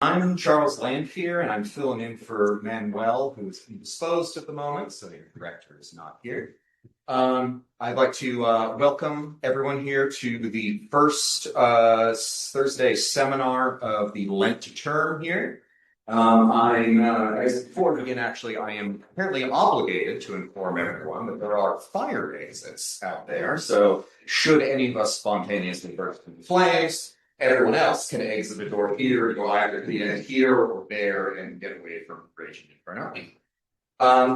I'm Charles Landfear, and I'm filling in for Manuel, who's indisposed at the moment, so your director is not here. I'd like to welcome everyone here to the first Thursday seminar of the Lent term here. Before we begin, actually, I am apparently obligated to inform everyone that there are fire exits out there, so should any of us spontaneously burst into flames, everyone else can exit the door here, go either to the end here or there, and get away from raging inferno.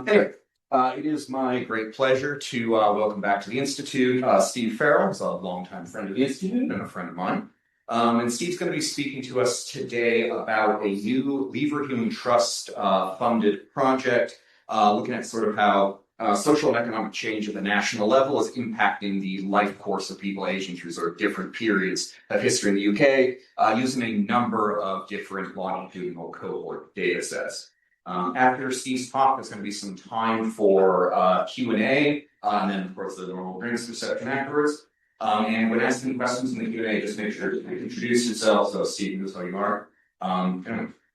Anyway, it is my great pleasure to welcome back to the Institute Steve Farrall, who's a longtime friend of the Institute and a friend of mine. And Steve's going to be speaking to us today about a new Lever Human Trust funded project, looking at sort of how social and economic change at the national level is impacting the life course of people aging through sort of different periods of history in the UK, using a number of different longitudinal cohort data sets. After Steve's talk, there's going to be some time for Q&A, and then, of course, the normal drinks reception afterwards. And when asking questions in the Q&A, just make sure to introduce yourself, so Steve knows who you are.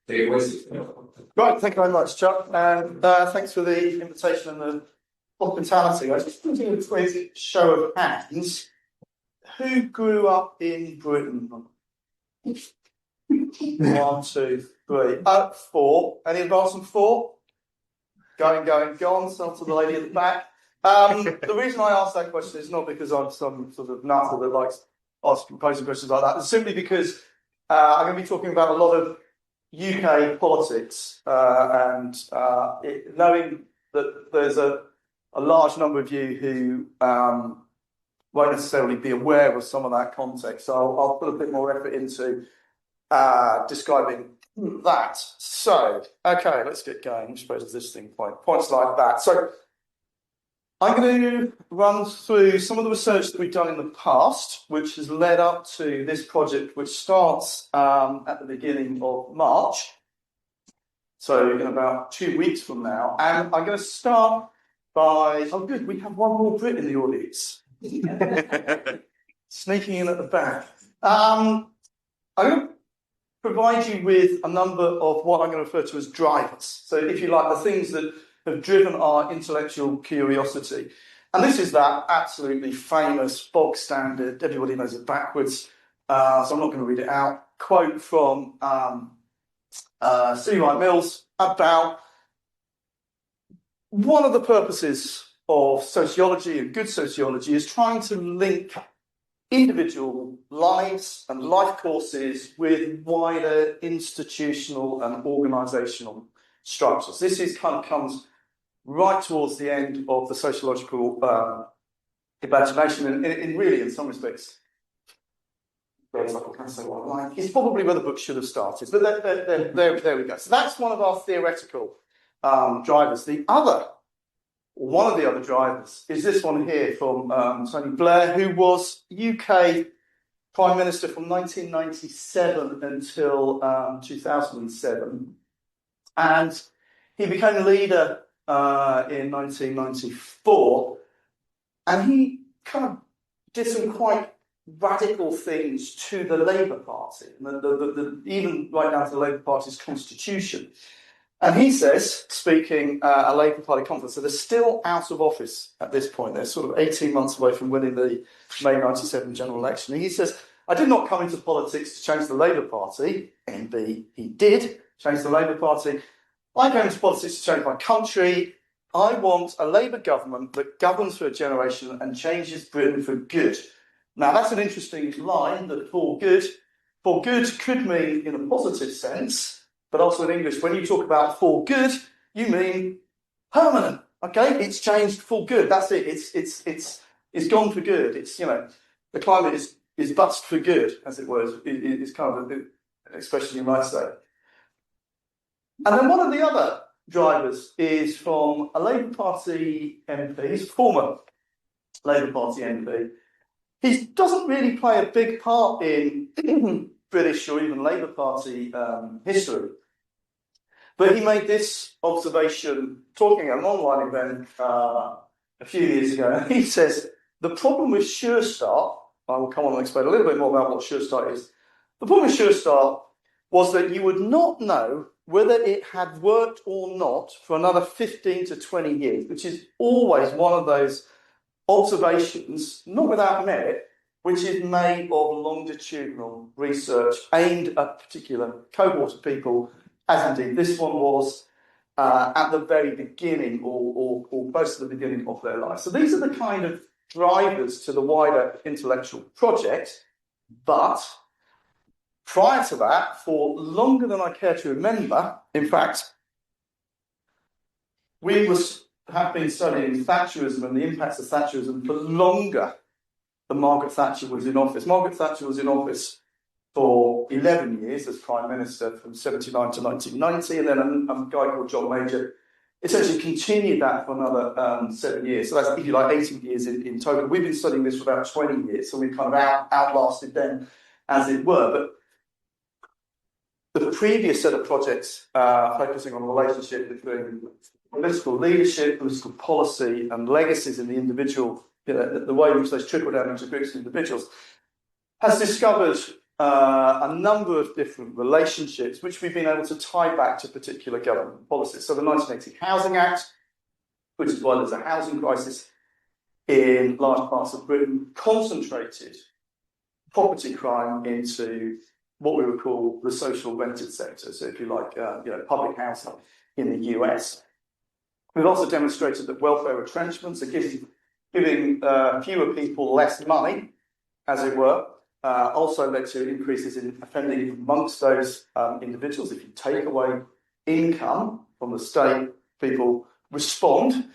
Dave, Right, thank you very much, Chuck, and thanks for the invitation and the hospitality. I was just thinking of a quick show of hands. Who grew up in Britain? 1, 2, 3. 4. Any advance on 4? Going, gone. So to the lady at the back. The reason I asked that question is not because I'm some sort of nutter that likes posing questions like that. It's simply because I'm going to be talking about a lot of UK politics, and knowing that there's a large number of you who won't necessarily be aware of some of that context, so I'll put a bit more effort into describing that. So, okay, let's get going. Which way does this thing point? Points like that. So, I'm going to run through some of the research that we've done in the past, which has led up to this project, which starts at the beginning of March. So in about 2 weeks from now. And I'm going to start by, oh good, we have one more Brit in the audience. Sneaking in at the back. I'm going to provide you with a number of what I'm going to refer to as drivers. So if you like, the things that have driven our intellectual curiosity. And this is that absolutely famous, bog standard, everybody knows it backwards, so I'm not going to read it out, quote from C. Wright Mills about one of the purposes of sociology and good sociology is trying to link individual lives and life courses with wider institutional and organisational structures. This is kind of comes right towards the end of the sociological imagination, and really, in some respects, it's probably where the book should have started. But there we go. So that's one of our theoretical drivers. One of the other drivers is this one here from Tony Blair, who was UK Prime Minister from 1997 until 2007. And he became leader in 1994, and he kind of did some quite radical things to the Labour Party, even right down to the Labour Party's constitution. And he says, speaking at a Labour Party conference, so they're still out of office at this point. They're sort of 18 months away from winning the May 97 general election. And he says, I did not come into politics to change the Labour Party. NB, he did change the Labour Party. I came into politics to change my country. I want a Labour government that governs for a generation and changes Britain for good. Now, that's an interesting line, that for good could mean in a positive sense, but also in English, when you talk about for good, you mean permanent. Okay, it's changed for good. That's it. It's gone for good. It's, the climate is bust for good, as it were. It's kind of an expression you might say. And then one of the other drivers is from a Labour Party MP, he's a former Labour Party MP. He doesn't really play a big part in British or even Labour Party history. But he made this observation talking at an online event a few years ago. And he says, the problem with Sure Start, I will come on and explain a little bit more about what Sure Start is. The problem with Sure Start was that you would not know whether it had worked or not for another 15 to 20 years, which is always one of those observations, not without merit, which is made of longitudinal research aimed at a particular cohort of people, as indeed this one was at the very beginning or close to the beginning of their life. So these are the kind of drivers to the wider intellectual project, but prior to that, for longer than I care to remember, in fact, we have been studying Thatcherism and the impacts of Thatcherism for longer than Margaret Thatcher was in office. Margaret Thatcher was in office for 11 years as Prime Minister from 79 to 1990, and then a guy called John Major essentially continued that for another 7 years. So that's, if you like, 18 years in total. We've been studying this for about 20 years, so we've kind of outlasted them, as it were. But the previous set of projects focusing on the relationship between political leadership, political policy, and legacies in the individual, the way in which those trickle down into groups and individuals, has discovered a number of different relationships which we've been able to tie back to particular government policies. So the 1980 Housing Act, which is why there's a housing crisis in large parts of Britain, concentrated property crime into what we would call the social rented sector. So if you like, public housing in the US. We've also demonstrated that welfare retrenchments are giving fewer people less money, as it were. Also led to increases in offending amongst those individuals. If you take away income from the state, people respond,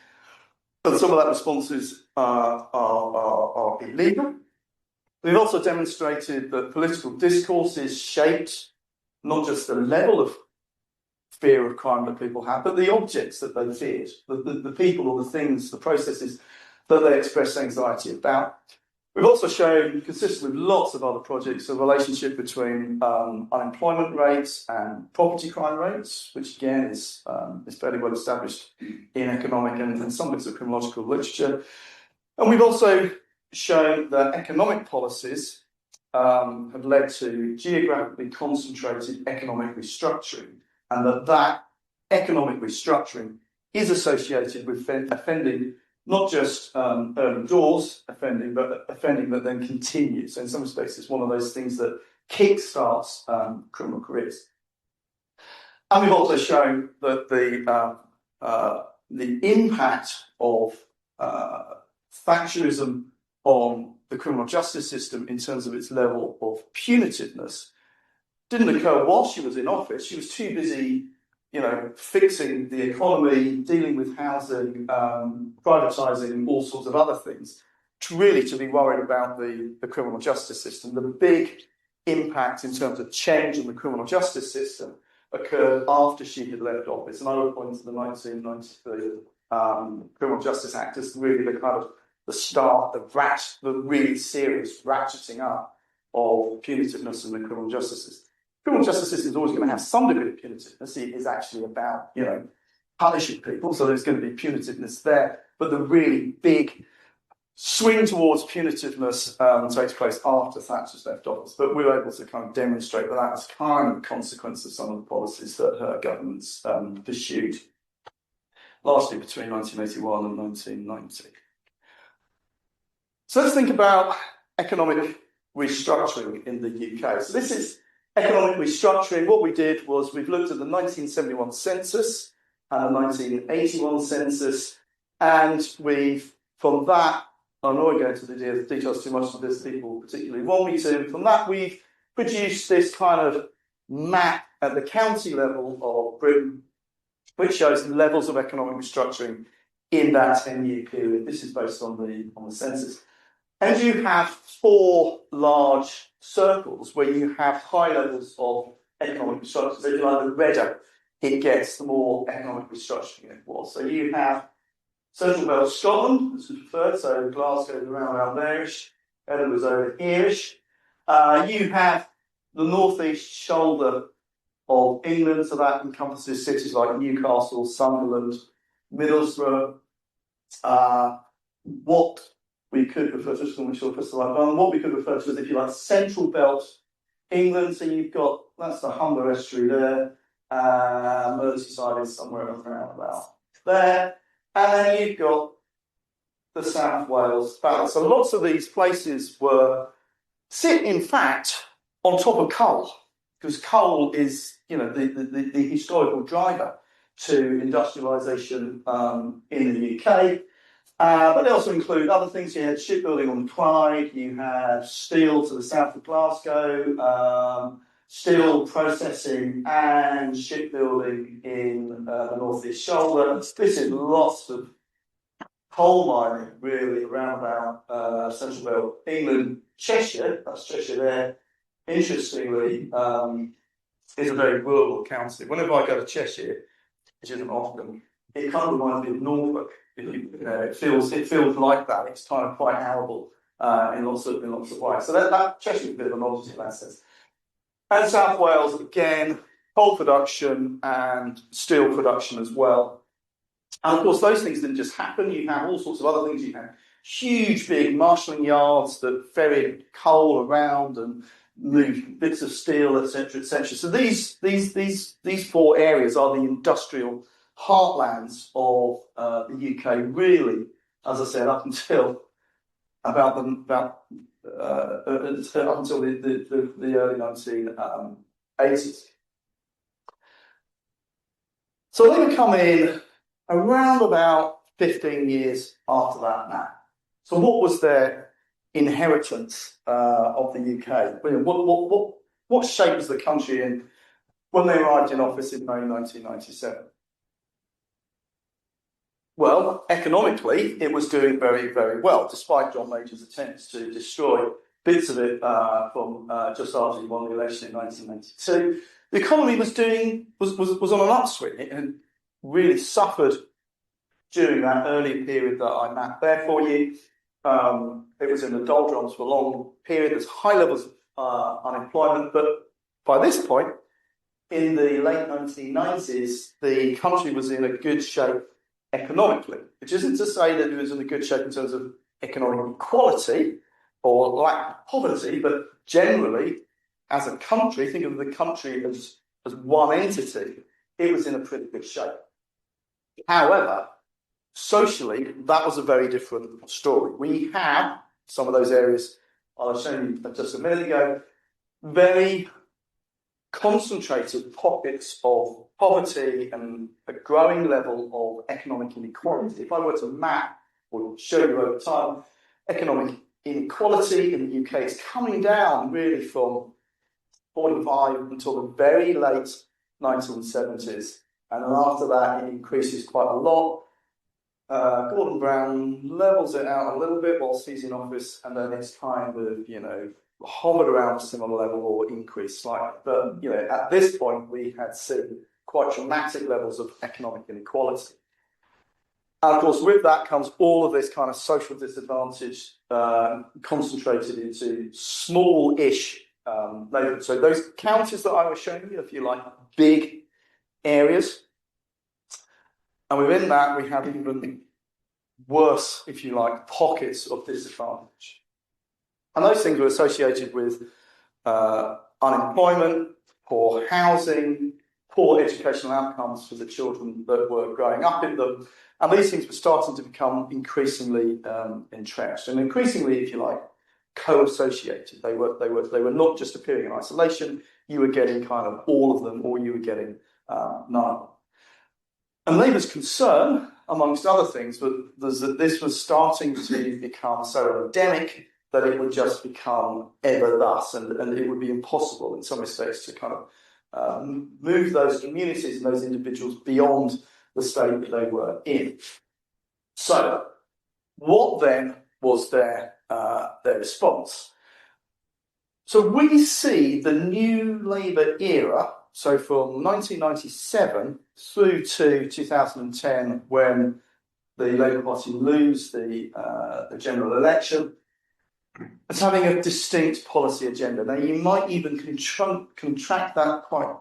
but some of that responses are illegal. We've also demonstrated that political discourse is shaped not just the level of fear of crime that people have, but the objects that they feared, the people or the things, the processes that they express anxiety about. We've also shown, consistent with lots of other projects, a relationship between unemployment rates and property crime rates, which again is fairly well established in economic and some bits of criminological literature. And we've also shown that economic policies have led to geographically concentrated economic restructuring, and that economic restructuring is associated with offending not just early doors offending, but offending that then continues. So in some respects, it's one of those things that kick-starts criminal careers. And we've also shown that the impact of Thatcherism on the criminal justice system in terms of its level of punitiveness didn't occur while she was in office. She was too busy fixing the economy, dealing with housing, privatising, all sorts of other things, to be worried about the criminal justice system. The big impact in terms of change in the criminal justice system occurred after she had left office. And I would point to the 1993 Criminal Justice Act as really the kind of the start, the really serious ratcheting up of punitiveness in the criminal justice system. Criminal justice system is always going to have some degree of punitiveness. It is actually about, punishing people, so there's going to be punitiveness there. But the really big swing towards punitiveness takes place after Thatcher's left office. But we were able to kind of demonstrate that was kind of a consequence of some of the policies that her governments pursued, largely between 1981 and 1990. So let's think about economic restructuring in the UK. So this is economic restructuring. What we did was we've looked at the 1971 census and the 1981 census, and from that, I'm not going to go into the details too much of this, people particularly want me to. From that, we've produced this kind of map at the county level of Britain, which shows the levels of economic restructuring in that 10-year period. This is based on the census. And you have four large circles where you have high levels of economic restructuring. So if you like, the redder it gets, the more economic restructuring it was. So you have Central Belt Scotland, as we preferred, so Glasgow around there-ish, Edinburgh's over here-ish. You have the northeast shoulder of England, so that encompasses cities like Newcastle, Sunderland, Middlesbrough, what we could refer to, what we could refer to as, if you like, Central Belt England. So you've got that's the Humber estuary there. Merseyside is somewhere around about there. And then you've got the South Wales Valley. So lots of these places sit, in fact, on top of coal, because coal is, the historical driver to industrialisation in the UK. But they also include other things. You had shipbuilding on the Clyde, you had steel to the south of Glasgow, steel processing and shipbuilding in the North East Shoulder. This is lots of coal mining, really, around about central belt England. Cheshire, that's Cheshire there, interestingly, is a very rural county. Whenever I go to Cheshire, which isn't often, it kind of reminds me of Norfolk. It feels like that. It's kind of quite arable in lots of ways. So that Cheshire is a bit of an oddity in that sense. And South Wales, again, coal production and steel production as well. And of course, those things didn't just happen. You have all sorts of other things. You have huge, big marshalling yards that ferried coal around and moved bits of steel, etc., etc. So these four areas are the industrial heartlands of the UK, really, as I said, up until up until the early 1980s. So they would come in around about 15 years after that now. So what was their inheritance of the UK? What shape was the country in when they arrived in office in May 1997? Well, economically, it was doing very, very well, despite John Major's attempts to destroy bits of it from just after he won the election in 1992. The economy was on an upswing. It had really suffered during that early period that I mapped there for you. It was in the doldrums for a long period. There's high levels of unemployment, but by this point, in the late 1990s, the country was in a good shape economically, which isn't to say that it was in a good shape in terms of economic equality or lack of poverty, but generally, as a country, think of the country as one entity, it was in a pretty good shape. However, socially, that was a very different story. We have some of those areas I was showing you just a minute ago, very concentrated pockets of poverty and a growing level of economic inequality. If I were to map or show you over time, economic inequality in the UK is coming down really from 45 until the very late 1970s. And then after that, it increases quite a lot. Gordon Brown levels it out a little bit whilst he's in office, and then it's kind of, hovered around a similar level or increased slightly. But, at this point, we had seen quite dramatic levels of economic inequality. And of course, with that comes all of this kind of social disadvantage concentrated into small-ish neighbourhoods. So those counties that I was showing you, if you like, big areas. And within that, we have even worse, if you like, pockets of disadvantage. And those things were associated with unemployment, poor housing, poor educational outcomes for the children that were growing up in them. And these things were starting to become increasingly entrenched and increasingly, if you like, co-associated. They were not just appearing in isolation. You were getting kind of all of them, or you were getting none of them. And Labour's concern, amongst other things, was that this was starting to become so endemic that it would just become ever thus, and it would be impossible in some respects to kind of move those communities and those individuals beyond the state that they were in. So, what then was their response? So we see the new Labour era, so from 1997 through to 2010, when the Labour Party lose the general election, as having a distinct policy agenda. Now, you might even contract that quite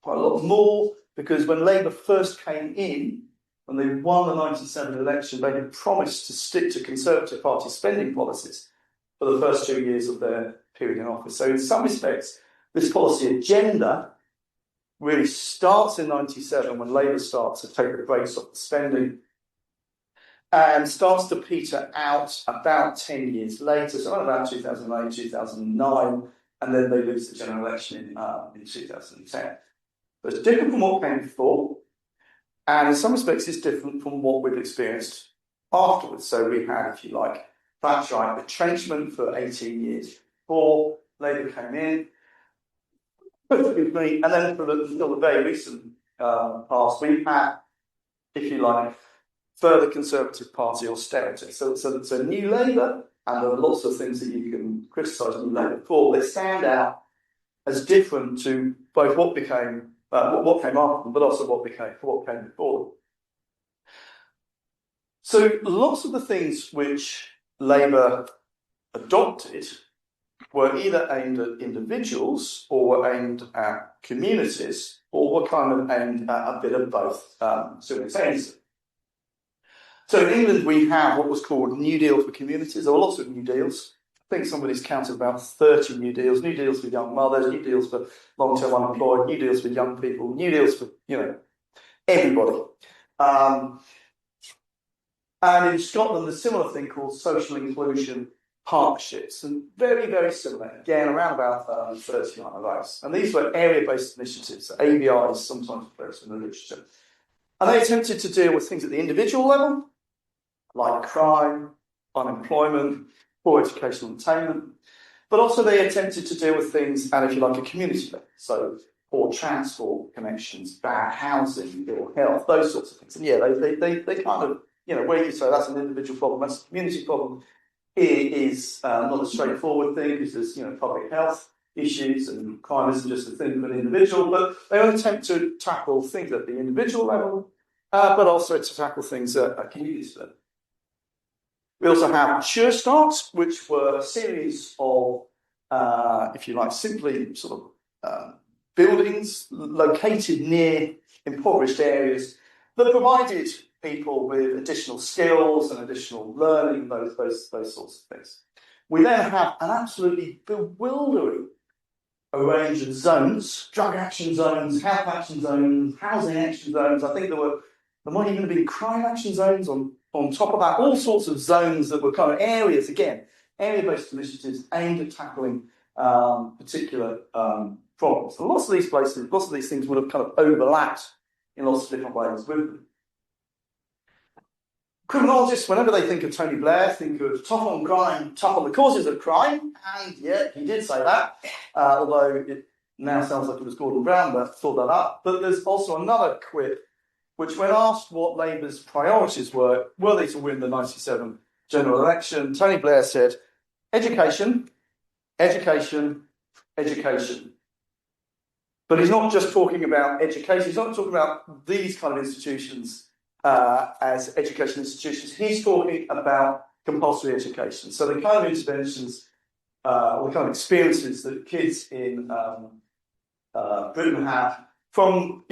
a lot more, because when Labour first came in, when they won the 97 election, they had promised to stick to Conservative Party spending policies for the first 2 years of their period in office. So in some respects, This policy agenda really starts in 97 when Labour starts to take the brakes off the spending and starts to peter out about 10 years later, so around about 2008, 2009, and then they lose the general election in 2010. So it's different from what came before, and in some respects it's different from what we've experienced afterwards. So we had, if you like, Thatcherite retrenchment for 18 years before Labour came in. And then for the very recent past, we've had, if you like, further Conservative Party austerity. So New Labour, and there are lots of things that you can criticise New Labour for, they stand out as different to both what came after them, but also what came before them. So lots of the things which Labour adopted were either aimed at individuals or were aimed at communities or were kind of aimed at a bit of both simultaneously. So in England we have what was called New Deal for communities. There were lots of New Deals. I think somebody's counted about 30 New Deals for young mothers, New Deals for long-term unemployed, New Deals for young people, New Deals for, everybody. And in Scotland, there's a similar thing called social inclusion partnerships, and very, very similar, again, around about 39 of those. And these were area-based initiatives, ABIs, sometimes referred to in the literature. And they attempted to deal with things at the individual level, like crime, unemployment, poor educational attainment, but also they attempted to deal with things at, if you like, a community level. So poor transport connections, bad housing, ill health, those sorts of things. And yeah, they kind of, where you say that's an individual problem, that's a community problem, it is not a straightforward thing because there's, public health issues and crime isn't just a thing for an individual, but they will attempt to tackle things at the individual level, but also to tackle things at a community level. We also have Sure Starts, which were a series of, if you like, simply sort of buildings located near impoverished areas that provided people with additional skills and additional learning, those sorts of things. We then have an absolutely bewildering range of zones: drug action zones, health action zones, housing action zones. I think there might even have been crime action zones on top of that, all sorts of zones that were kind of areas, again, area-based initiatives aimed at tackling particular problems. And lots of these places, lots of these things would have kind of overlapped in lots of different ways with them. Criminologists, whenever they think of Tony Blair, think of tough on crime, tough on the causes of crime, and yeah, he did say that, although it now sounds like it was Gordon Brown that thought that up. But there's also another quip, which when asked what Labour's priorities were they to win the 97 general election, Tony Blair said, education, education, education. But he's not just talking about education, he's not talking about these kind of institutions as education institutions. He's talking about compulsory education. So the kind of interventions, or the kind of experiences that kids in Britain have from,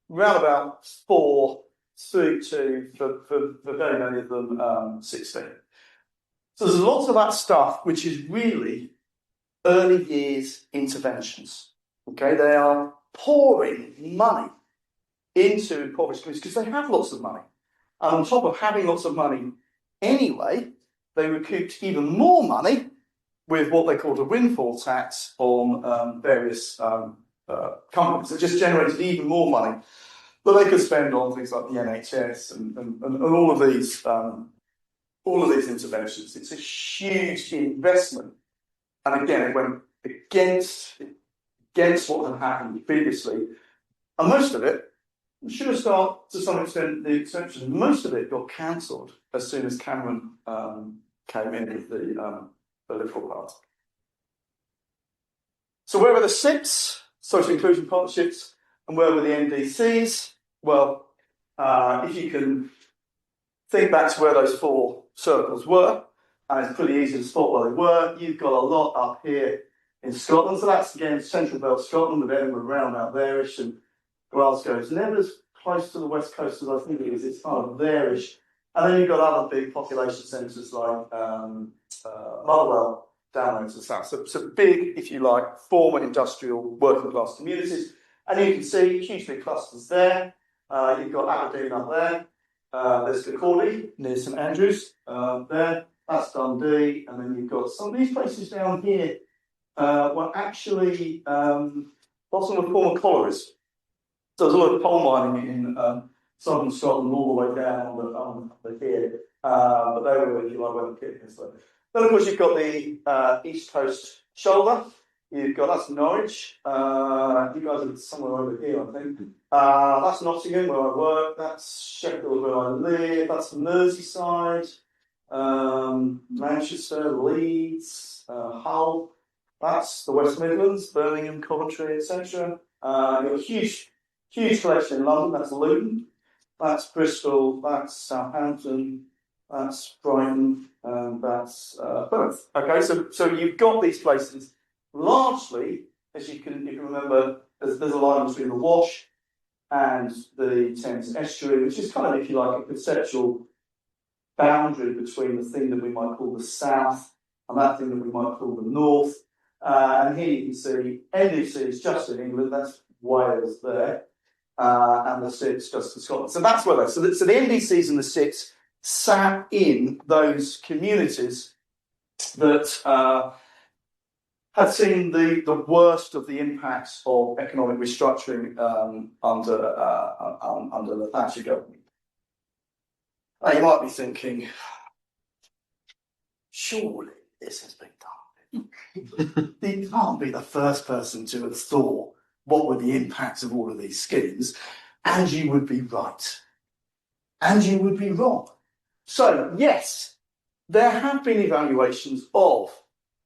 round about 4 through to, for very many of them, 16. So there's lots of that stuff which is really early years interventions. Okay, they are pouring money into impoverished communities because they have lots of money. And on top of having lots of money anyway, they recouped even more money with what they called a windfall tax on various companies. It just generated even more money that they could spend on things like the NHS and all of these interventions. It's a huge investment. And again, it went against what had happened previously. And most of it, should have started to some extent the exception, most of it got cancelled as soon as Cameron came in with the Liberal Party. So where were the SIPs, social inclusion partnerships, and where were the NDCs? Well, if you can think back to where those 4 circles were, and it's pretty easy to spot where they were, you've got a lot up here in Scotland. So that's, again, Central Belt Scotland, with Edinburgh round out there-ish, and Glasgow is never as close to the west coast as I think it is. It's kind of there-ish. And then you've got other big population centres like Motherwell, down to the south. So big, if you like, former industrial working class communities. And you can see huge big clusters there. You've got Aberdeen up there. There's Kirkcaldy near St Andrews there. That's Dundee. And then you've got some of these places down here were actually lots of former collieries. So there's a lot of coal mining in southern Scotland all the way down on the here. But they were, if you like, where the kit is. Then, of course, you've got the East Coast shoulder. You've got, that's Norwich. You guys are somewhere over here, I think. That's Nottingham, where I work. That's Sheffield, where I live. That's Merseyside. Manchester, Leeds, Hull. That's the West Midlands, Birmingham, Coventry, etc. You've got a huge collection in London. That's Luton. That's Bristol. That's Southampton. That's Brighton. That's Plymouth. Okay, so you've got these places. Largely, as you can remember, there's a line between the Wash and the Thames estuary, which is kind of, if you like, a conceptual boundary between the thing that we might call the south and that thing that we might call the north. And here you can see NDC is just in England, that's Wales there, and the SIPs just in Scotland. So that's where they're. So the NDCs and the SIPs sat in those communities that had seen the worst of the impacts of economic restructuring under the Thatcher government. Now you might be thinking, surely this has been done. You can't be the first person to have thought what were the impacts of all of these schemes, and you would be right. And you would be wrong. So, yes, there have been evaluations of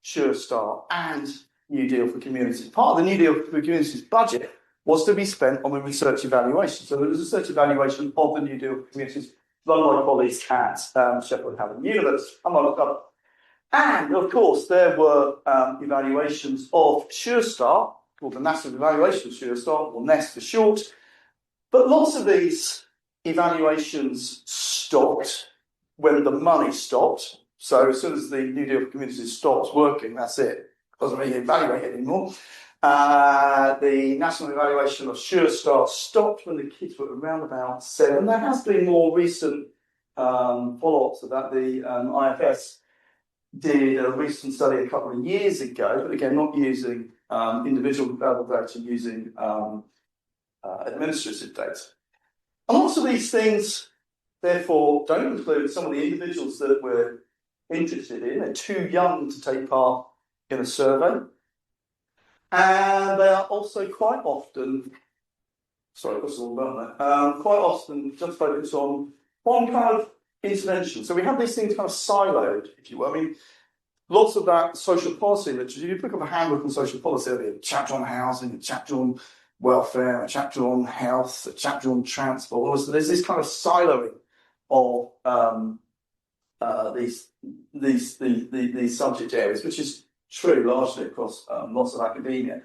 Sure Start and New Deal for Communities. Part of the New Deal for Communities budget was to be spent on the research evaluation. So there was a research evaluation of the New Deal for Communities run by colleagues at Sheffield Hallam University, among others. And, of course, there were evaluations of Sure Start, called the National Evaluation of Sure Start, or NEST for short. But lots of these evaluations stopped when the money stopped. So as soon as the New Deal for Communities stops working, that's it. Doesn't really evaluate it anymore. The national evaluation of Sure Start stopped when the kids were around about 7. There has been more recent follow-ups of that. The IFS did a recent study a couple of years ago, but again, not using individual level data, using administrative data. And lots of these things, therefore, don't include some of the individuals that we're interested in. They're too young to take part in a survey. And they are also quite often, sorry, what's all about that? Quite often just focus on one kind of intervention. So we have these things kind of siloed, if you will. I mean, lots of that social policy literature, you pick up a handbook on social policy, there'll be a chapter on housing, a chapter on welfare, a chapter on health, a chapter on transport. So there's this kind of siloing of these subject areas, which is true largely across lots of academia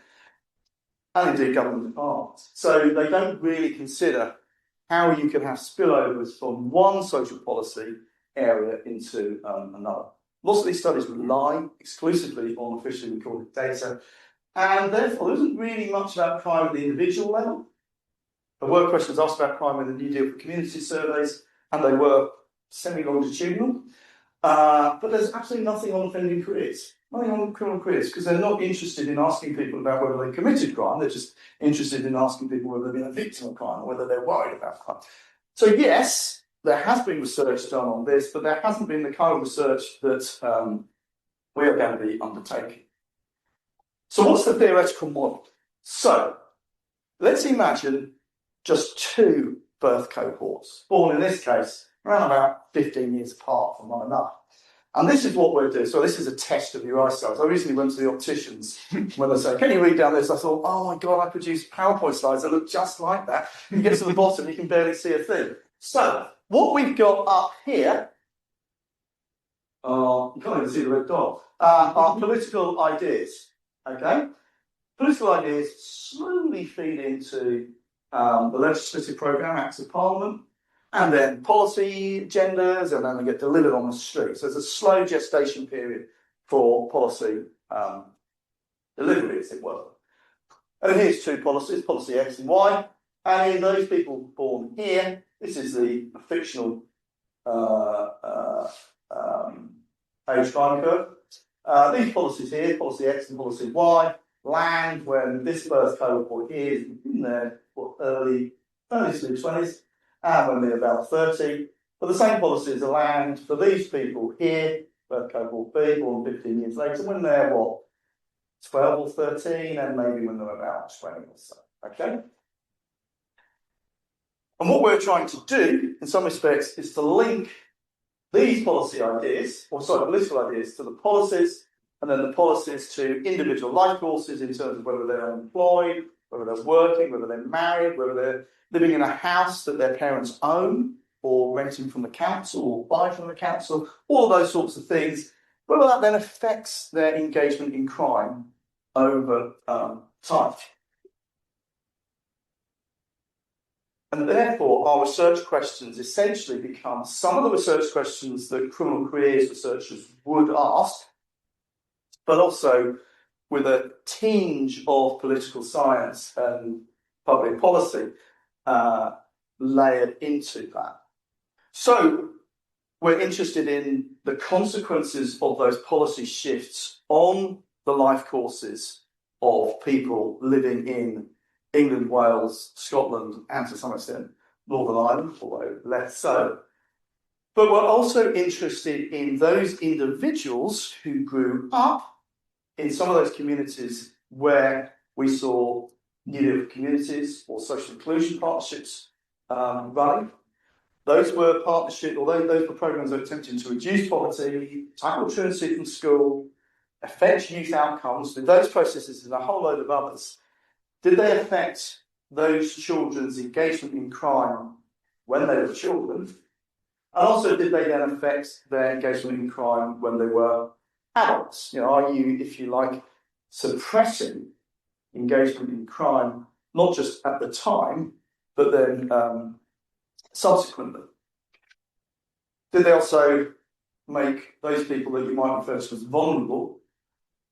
and indeed government departments. So they don't really consider how you can have spillovers from one social policy area into another. Lots of these studies rely exclusively on officially recorded data, and therefore there isn't really much about crime at the individual level. There were questions asked about crime in the New Deal for Community surveys, and they were semi-longitudinal. But there's absolutely nothing on offending careers, nothing on criminal careers, because they're not interested in asking people about whether they committed crime. They're just interested in asking people whether they've been a victim of crime or whether they're worried about crime. So yes, there has been research done on this, but there hasn't been the kind of research that we are going to be undertaking. So what's the theoretical model? So let's imagine just 2 birth cohorts, born in this case around about 15 years apart from one another. And this is what we're doing. So this is a test of your eyesight. I recently went to the opticians when they say, can you read down this? I thought, oh my God, I produced PowerPoint slides that look just like that. You get to the bottom, you can barely see a thing. So what we've got up here, you can't even see the red dot, are political ideas. Okay? Political ideas slowly feed into the legislative programme, Acts of Parliament, and then policy agendas, and then they get delivered on the street. So there's a slow gestation period for policy delivery, as it were. And here's two policies, policy X and Y. And in those people born here, this is the fictional age time curve. These policies here, policy X and policy Y, land when this birth cohort here is in their early to mid-20s, and when they're about 30. But the same policies are land for these people here, birth cohort B, born 15 years later, when they're 12 or 13, and maybe when they're about 20 or so. Okay? And what we're trying to do, in some respects, is to link these policy ideas, political ideas, to the policies, and then the policies to individual life courses in terms of whether they're unemployed, whether they're working, whether they're married, whether they're living in a house that their parents own, or renting from the council, or buying from the council, all of those sorts of things, whether that then affects their engagement in crime over time. And therefore, our research questions essentially become some of the research questions that criminal careers researchers would ask, but also with a tinge of political science and public policy layered into that. So we're interested in the consequences of those policy shifts on the life courses of people living in England, Wales, Scotland, and to some extent Northern Ireland, although less so. But we're also interested in those individuals who grew up in some of those communities where we saw new communities or social inclusion partnerships running. Those were partnerships, although those were programs that were attempting to reduce poverty, tackle truancy from school, affect youth outcomes. With those processes and a whole load of others, did they affect those children's engagement in crime when they were children? And also, did they then affect their engagement in crime when they were adults? Are you, if you like, suppressing engagement in crime, not just at the time, but then subsequently? Did they also make those people that you might refer to as vulnerable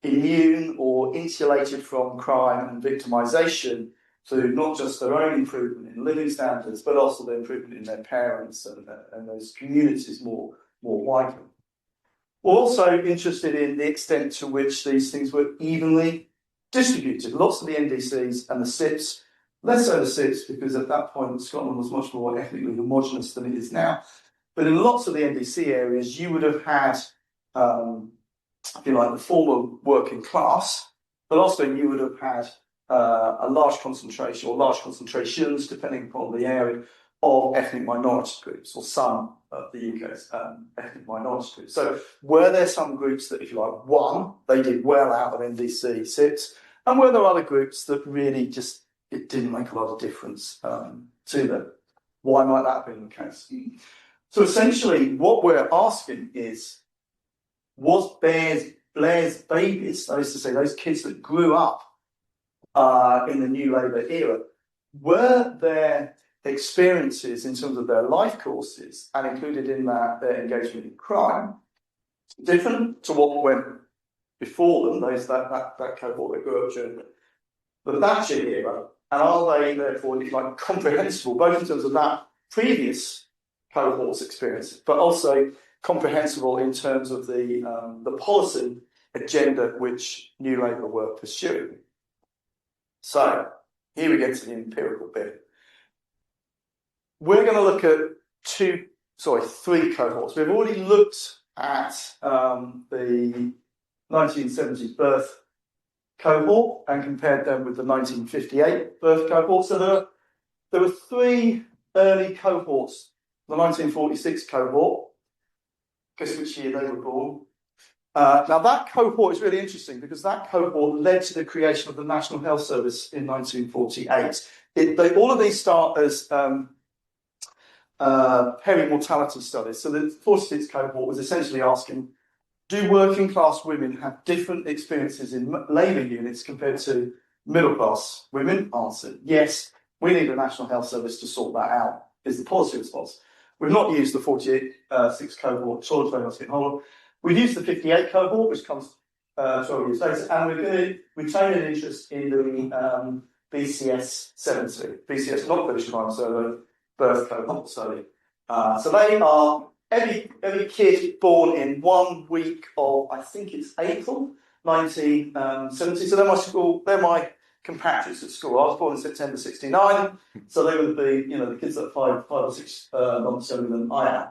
immune or insulated from crime and victimisation through not just their own improvement in living standards, but also the improvement in their parents and those communities more widely? We're also interested in the extent to which these things were evenly distributed. Lots of the NDCs and the SIPs, less so the SIPs, because at that point Scotland was much more ethnically homogenous than it is now. But in lots of the NDC areas, you would have had if you like, the former working class, but also you would have had a large concentration or large concentrations, depending upon the area, of ethnic minority groups, or some of the UK's ethnic minority groups. So were there some groups that, if you like, won, they did well out of NDC SIPs, and were there other groups that really just, it didn't make a lot of difference to them? Why might that have been the case? So essentially, what we're asking is, was Blair's babies, that is to say, those kids that grew up in the New Labour era, were their experiences in terms of their life courses, and included in that their engagement in crime, different to what went before them, that cohort that grew up during the Thatcher era, and are they therefore like comprehensible, both in terms of that previous cohort's experiences, but also comprehensible in terms of the policy agenda which New Labour were pursuing. So here we get to the empirical bit. We're going to look at three cohorts. We've already looked at the 1970s birth cohort and compared them with the 1958 birth cohort. So there were three early cohorts. The 1946 cohort, guess which year they were born. Now that cohort is really interesting because that cohort led to the creation of the National Health Service in 1948. All of these start as peri-mortality studies. So the 46 cohort was essentially asking, do working class women have different experiences in labour units compared to middle class women? Answer, yes. We need a National Health Service to sort that out, is the policy response. We've not used the 46 cohort, We've used the 58 cohort, which comes 12 years later, and we're going to retain an interest in the BCS 70. BCS, not British Crime Survey, birth cohort study. So they are every kid born in 1 week of, I think it's April 1970. So they're my compatriots at school. I was born in September 69, so they would be, the kids that are 5 or 6 months younger than I am.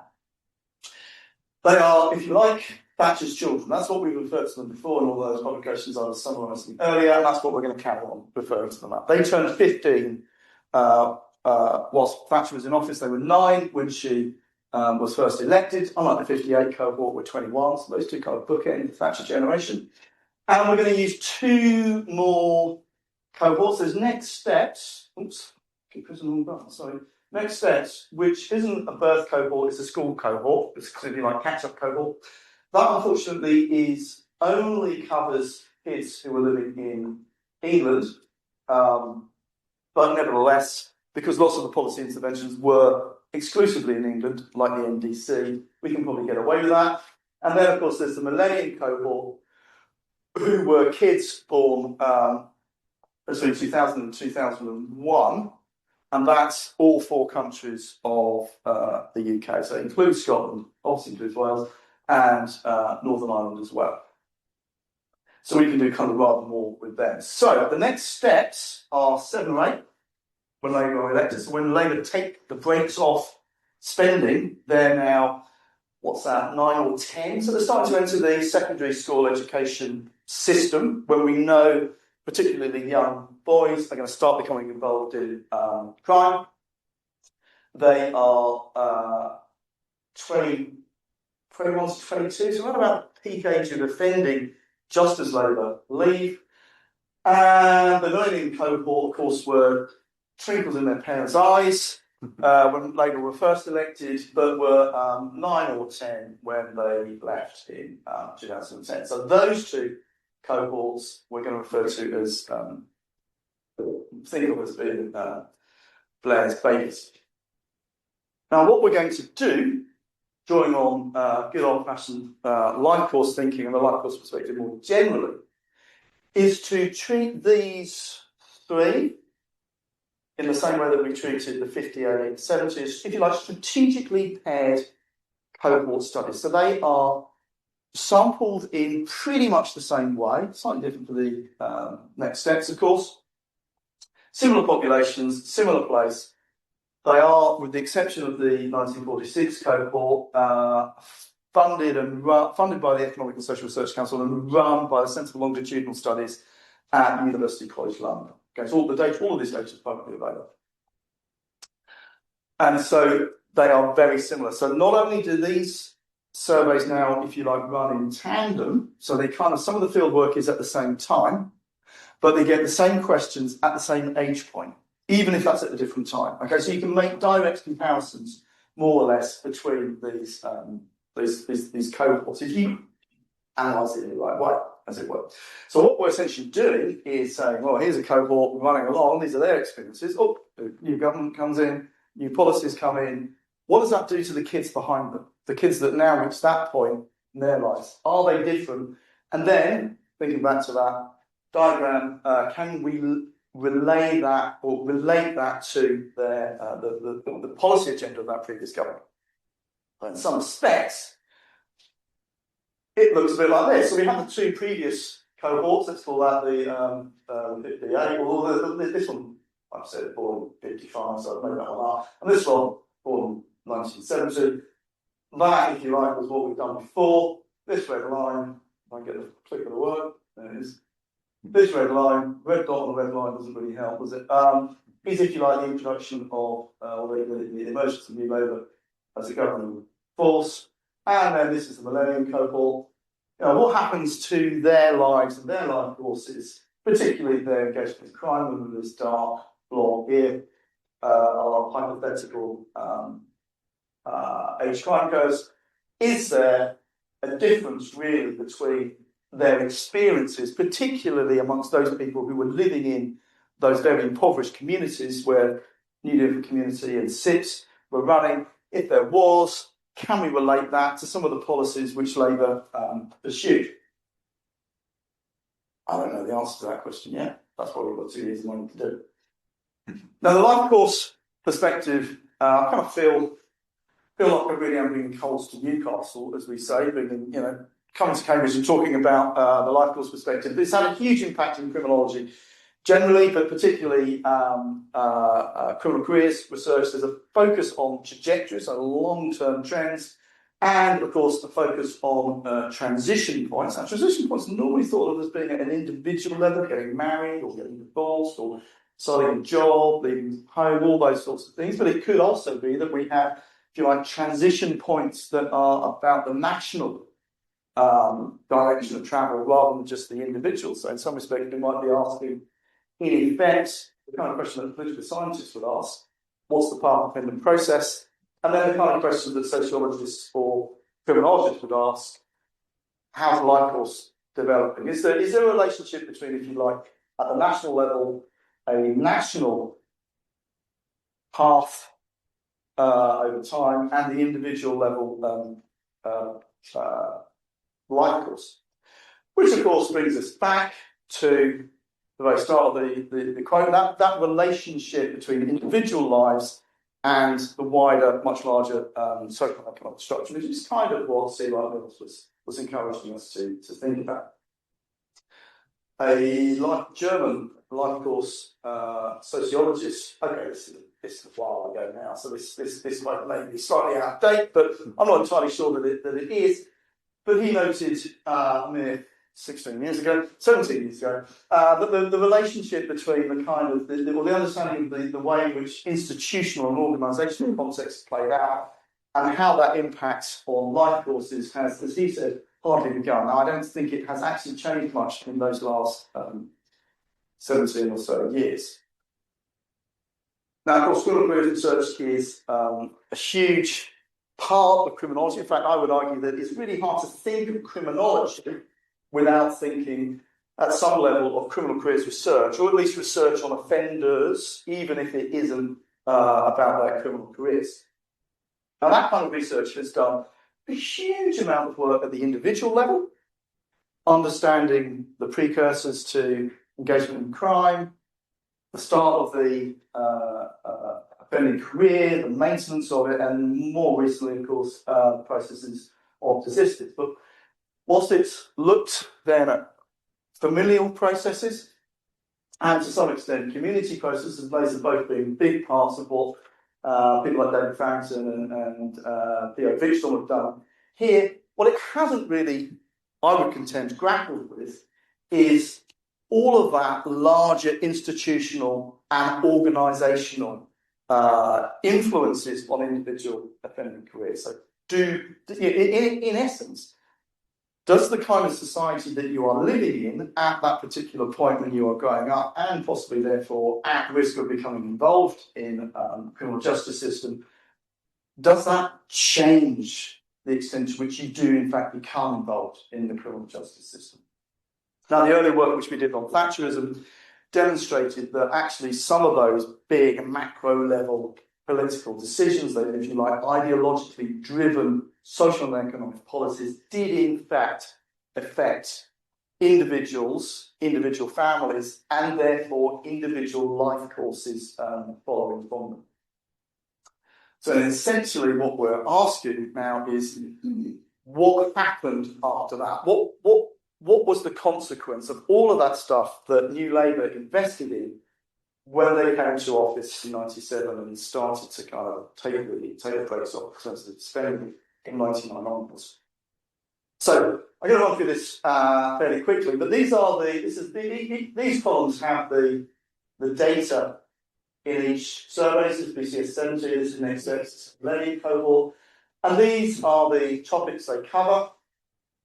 They are, if you like, Thatcher's children. That's what we referred to them before in all those publications I was summarising earlier, and that's what we're going to carry on referring to them at. They turned 15 whilst Thatcher was in office. They were 9 when she was first elected. Unlike the 58 cohort, we're 21, so those two kind of bookend the Thatcher generation. And we're going to use 2 more cohorts. There's next steps. Oops, keep pressing the wrong button, sorry. Next steps, which isn't a birth cohort, it's a school cohort. It's going to be like catch-up cohort. That, unfortunately, only covers kids who are living in England. But nevertheless, because lots of the policy interventions were exclusively in England, like the NDC, we can probably get away with that. And then, of course, there's the millennium cohort, who were kids born between 2000 and 2001, and that's all 4 countries of the UK. So it includes Scotland, obviously includes Wales, and Northern Ireland as well. So we can do kind of rather more with them. So the next steps are 7 or 8 when Labour are elected. So when Labour take the brakes off spending, they're now, 9 or 10? So they're starting to enter the secondary school education system, when we know particularly young boys are going to start becoming involved in crime. They are 21 to 22, so around about peak age of offending just as Labour leave. And the millennium cohort, of course, were twinkles in their parents' eyes when Labour were first elected, but were 9 or 10 when they left in 2010. So those 2 cohorts we're going to refer to as, think of as being Blair's babies. Now, what we're going to do, drawing on good old-fashioned life course thinking and the life course perspective more generally, is to treat these 3 in the same way that we treated the 58, 70s, if you like, strategically paired cohort studies. So they are sampled in pretty much the same way, slightly different for the next steps, of course. Similar populations, similar place. They are, with the exception of the 1946 cohort, funded by the Economic and Social Research Council and run by the Centre for Longitudinal Studies at University College London. Okay, so all of this data is publicly available. And so they are very similar. So not only do these surveys now, if you like, run in tandem, so they some of the field work is at the same time, but they get the same questions at the same age point, even if that's at a different time. Okay, so you can make direct comparisons, more or less, between these cohorts if you analyse it in the right way, as it were. So what we're essentially doing is saying, well, here's a cohort running along, these are their experiences. Oh, new government comes in, new policies come in. What does that do to the kids behind them? The kids that now reach that point in their lives, are they different? And then, thinking back to that diagram, can we relay that or relate that to their the policy agenda of that previous government? In some respects, it looks a bit like this. So we have the 2 previous cohorts. Let's call that the 58. Well, this one, I've said, born 55, so I've made that one up. And this one, born 1970. That, if you like, was what we've done before. This red line, if I can get the clicker to work, there it is. This red line, red dot on the red line doesn't really help, does it? Is, if you like, the introduction of the emergence of New Labour as a governing force. And then this is the millennium cohort. What happens to their lives and their life courses, particularly their engagement in crime, under this dark blob here, are hypothetical age crime curves. Is there a difference really between their experiences, particularly amongst those people who were living in those very impoverished communities where New Labour Community and SIPs were running? If there was, can we relate that to some of the policies which Labour pursued? I don't know the answer to that question yet. That's what we've got 2 years and money to do. Now, the life course perspective, I kind of feel like I really am bringing coals to Newcastle, as we say, coming to Cambridge and talking about the life course perspective. It's had a huge impact in criminology generally, but particularly criminal careers research. There's a focus on trajectories, so long-term trends, and of course, the focus on transition points. Now, transition points are normally thought of as being at an individual level, getting married or getting divorced or starting a job, leaving home, all those sorts of things. But it could also be that we have, if you like, transition points that are about the national direction of travel rather than just the individual. So in some respects, we might be asking, in effect, the kind of question that political scientists would ask, what's the path-dependent process? And then the kind of question that sociologists or criminologists would ask, how's the life course developing? Is there a relationship between, if you like, at the national level, a national path over time, and the individual level life course? Which, of course, brings us back to the very start of the quote, that relationship between individual lives and the wider, much larger social and economic structure, which is kind of what C. Wright Mills was encouraging us to think about. A German life course sociologist, okay, this is a while ago now, so this might maybe be slightly out of date, but I'm not entirely sure that it is. But he noted, 17 years ago, that the relationship between the kind of, the understanding of the way in which institutional and organisational contexts played out and how that impacts on life courses has, as he said, hardly begun. Now, I don't think it has actually changed much in those last 17 or so years. Now, of course, criminal careers research is a huge part of criminology. In fact, I would argue that it's really hard to think of criminology without thinking at some level of criminal careers research, or at least research on offenders, even if it isn't about their criminal careers. Now, that kind of research has done a huge amount of work at the individual level, understanding the precursors to engagement in crime, the start of the offending career, the maintenance of it, and more recently, of course, the processes of persistence. But whilst it's looked then at familial processes and to some extent community processes, those have both been big parts of what people like David Farrington and Theo Wittstrom have done here. What it hasn't really, I would contend, grappled with is all of that larger institutional and organisational influences on individual offending careers. So, in essence, does the kind of society that you are living in at that particular point when you are growing up, and possibly therefore at risk of becoming involved in the criminal justice system, does that change the extent to which you do in fact become involved in the criminal justice system? Now, the early work which we did on Thatcherism demonstrated that actually some of those big macro level political decisions, that, if you like, ideologically driven social and economic policies, did in fact affect individuals, individual families, and therefore individual life courses following from them. So essentially what we're asking now is, what happened after that? What was the consequence of all of that stuff that New Labour invested in when they came to office in 97 and started to kind of take the place off in terms of spending in 99 onwards? So I'm going to run through this fairly quickly, but these columns have the data in each survey. This is BCS 70, this is next steps levy cohort, and these are the topics they cover.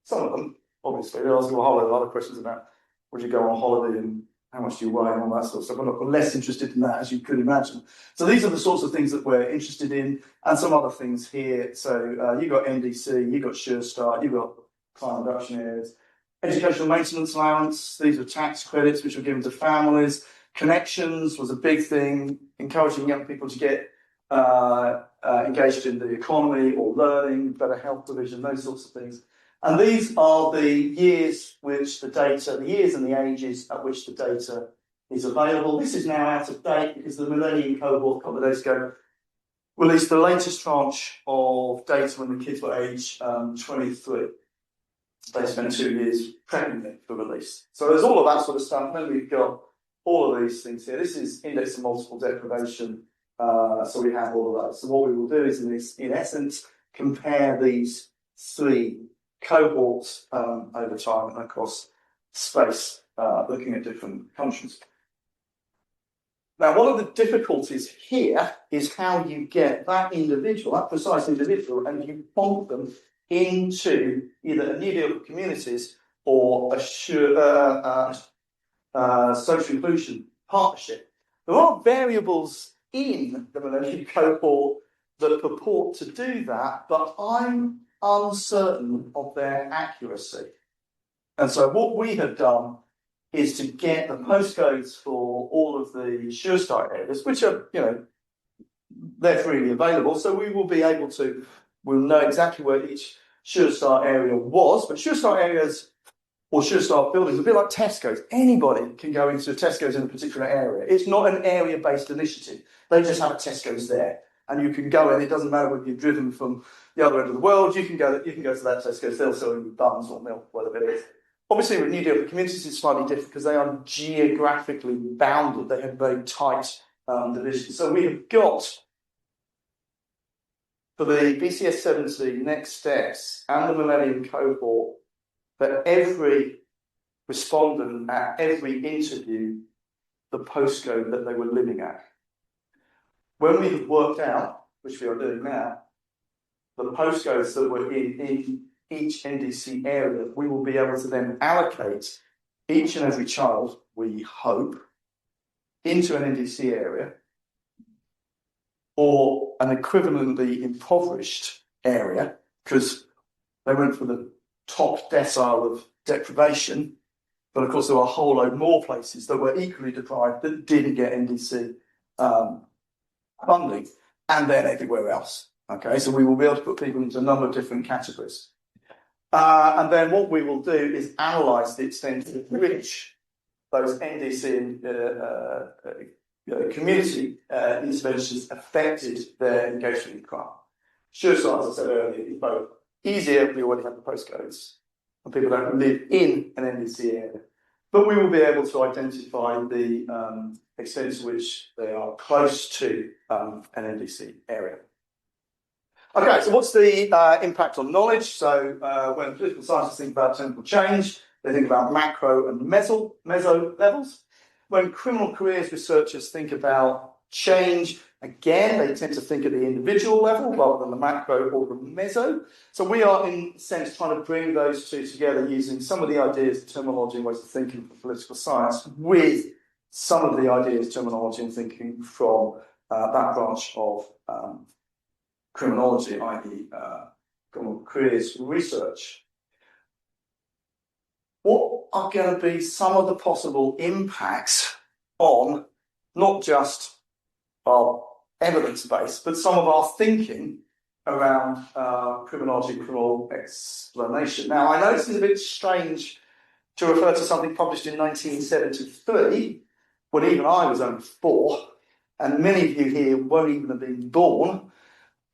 Some of them, obviously, they're asking a whole lot of other questions about would you go on holiday and how much do you weigh and all that sort of stuff. We're less interested in that, as you could imagine. So these are the sorts of things that we're interested in, and some other things here. So you've got NDC, you've got Sure Start, you've got crime reduction areas, educational maintenance allowance. These are tax credits which were given to families. Connections was a big thing, encouraging young people to get engaged in the economy or learning, better health provision, those sorts of things. And these are the years which the years and the ages at which the data is available. This is now out of date because the Millennium Cohort a couple of days ago released the latest tranche of data when the kids were age 23. They spent 2 years prepping it for release. So there's all of that sort of stuff. Then we've got all of these things here. This is index of multiple deprivation. So we have all of that. So what we will do is, in essence, compare these 3 cohorts over time and across space, looking at different countries. Now, one of the difficulties here is how you get that individual, that precise individual, and you plonk them into either a new deal for communities or a social inclusion partnership. There are variables in the Millennium Cohort that purport to do that, but I'm uncertain of their accuracy. And so what we have done is to get the postcodes for all of the sure start areas, which are, they're freely available. So we will be able to, we'll know exactly where each sure start area was, but sure start areas or sure start buildings, a bit like Tesco's. Anybody can go into Tesco's in a particular area. It's not an area-based initiative. They just have a Tesco's there. And you can go in, it doesn't matter whether you're driven from the other end of the world, you can go to that Tesco's, they'll sell you buns or milk, whatever it is. Obviously, with New Deal for Communities, it's slightly different because they are geographically bounded. They have very tight divisions. So we have got, for the BCS 70 next steps and the Millennium Cohort, for every respondent at every interview, the postcode that they were living at. When we have worked out, which we are doing now, the postcodes that were in each NDC area, we will be able to then allocate each and every child, we hope, into an NDC area or an equivalently impoverished area, because they went for the top decile of deprivation, but of course there were a whole load more places that were equally deprived that didn't get NDC funding, and then everywhere else. Okay, so we will be able to put people into a number of different categories. And then what we will do is analyse the extent to which those NDC community interventions affected their engagement with crime. Sure, so as I said earlier, is both easier if we already have the postcodes and people don't live in an NDC area. But we will be able to identify the extent to which they are close to an NDC area. Okay, so what's the impact on knowledge? So when political scientists think about technical change, they think about macro and meso levels. When criminal careers researchers think about change, again, they tend to think at the individual level rather than the macro or the meso. So we are, in a sense, trying to bring those two together using some of the ideas, terminology, and ways of thinking from political science with some of the ideas, terminology, and thinking from that branch of criminology, i.e. criminal careers research. What are going to be some of the possible impacts on not just our evidence base, but some of our thinking around criminology, criminal explanation? Now, I know this is a bit strange to refer to something published in 1973, when even I was only 4, and many of you here won't even have been born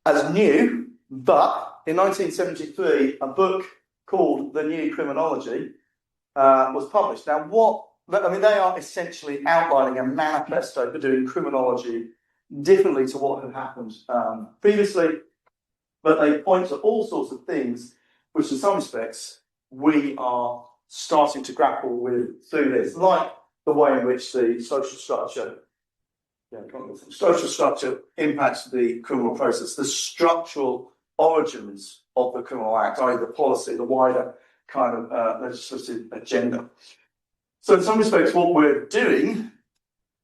as new, but in 1973, a book called The New Criminology was published. Now, they are essentially outlining a manifesto for doing criminology differently to what had happened previously, but they point to all sorts of things which, in some respects, we are starting to grapple with through this, like the way in which the social structure impacts the criminal process, the structural origins of the criminal act, i.e. the policy, the wider kind of legislative agenda. So in some respects, what we're doing,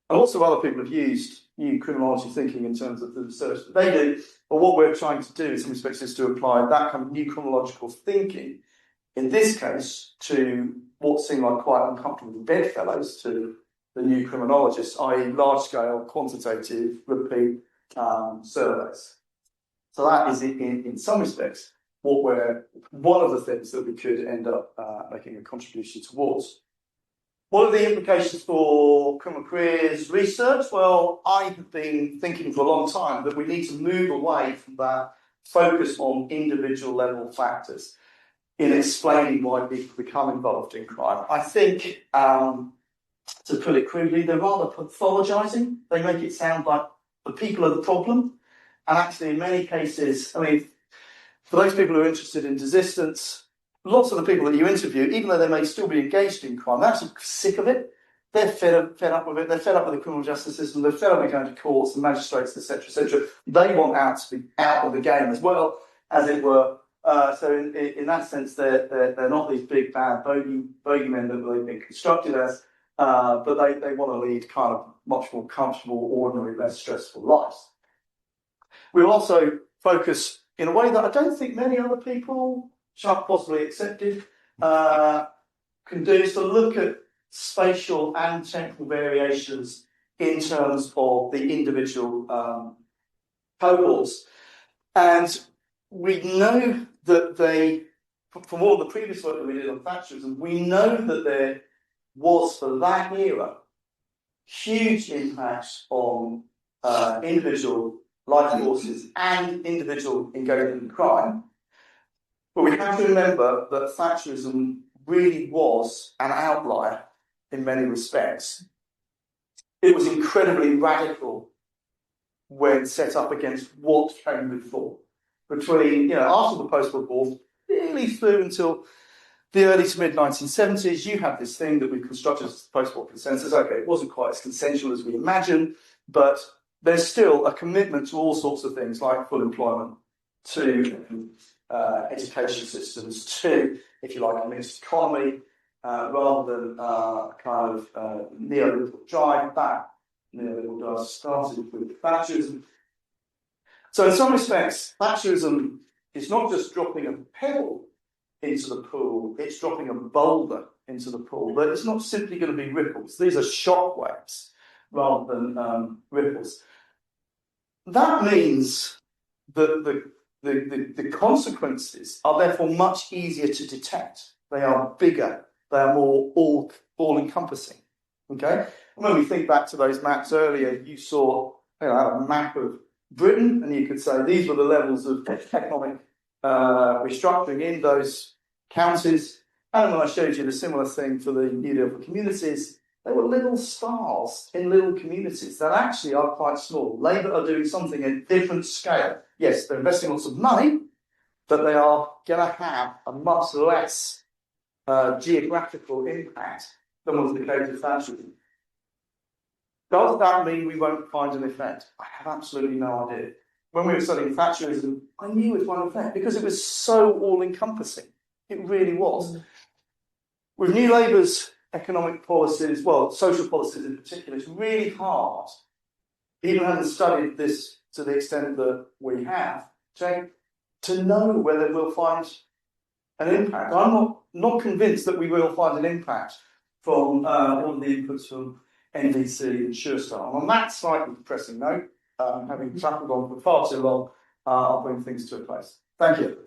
and also other people have used new criminology thinking in terms of the research that they do, but what we're trying to do in some respects is to apply that kind of new criminological thinking, in this case, to what seem like quite uncomfortable bedfellows to the new criminologists, i.e. large-scale, quantitative, repeat, surveys. So that is, in some respects, one of the things that we could end up making a contribution towards. What are the implications for criminal careers research? Well, I have been thinking for a long time that we need to move away from that focus on individual level factors in explaining why people become involved in crime. I think, to put it crudely, they're rather pathologizing. They make it sound like the people are the problem. And actually, in many cases, I mean, for those people who are interested in desistance, lots of the people that you interview, even though they may still be engaged in crime, they're actually sick of it. They're fed up with it. They're fed up with the criminal justice system. They're fed up with going to courts and magistrates, etc., etc. They want to be out of the game as well, as it were. So in that sense, they're not these big bad bogeymen that they've been constructed as, but they want to lead kind of much more comfortable, ordinary, less stressful lives. We'll also focus in a way that I don't think many other people, Chuck possibly accepted, can do, is to look at spatial and temporal variations in terms of the individual cohorts. And we know that from all the previous work that we did on Thatcherism, we know that there was, for that era, huge impacts on individual life forces and individual engagement in crime. But we have to remember that Thatcherism really was an outlier in many respects. It was incredibly radical when set up against what came before. Between, after the post-war war, really through until the early to mid-1970s, you have this thing that we've constructed as the post-war consensus. Okay, it wasn't quite as consensual as we imagined, but there's still a commitment to all sorts of things like full employment, to education systems, to, if you like, a mixed economy, rather than kind of neoliberal drive. That neoliberal drive started with Thatcherism. So in some respects, Thatcherism is not just dropping a pebble into the pool, it's dropping a boulder into the pool. But it's not simply going to be ripples. These are shock waves rather than ripples. That means that the consequences are therefore much easier to detect. They are bigger. They are more all-encompassing. Okay? And when we think back to those maps earlier, you saw a map of Britain, and you could say these were the levels of economic restructuring in those counties. And when I showed you the similar thing for the New Deal for communities, they were little stars in little communities that actually are quite small. Labour are doing something at different scale. Yes, they're investing lots of money, but they are going to have a much less geographical impact than was the case with Thatcherism. Does that mean we won't find an effect? I have absolutely no idea. When we were studying Thatcherism, I knew it was one effect because it was so all-encompassing. It really was. With New Labour's economic policies, well, social policies in particular, it's really hard, even having studied this to the extent that we have, to know whether we'll find an impact. I'm not convinced that we will find an impact from all of the inputs from NDC and SureStar. And on that slightly depressing note, having travelled on for far too long, I'll bring things to a close. Thank you.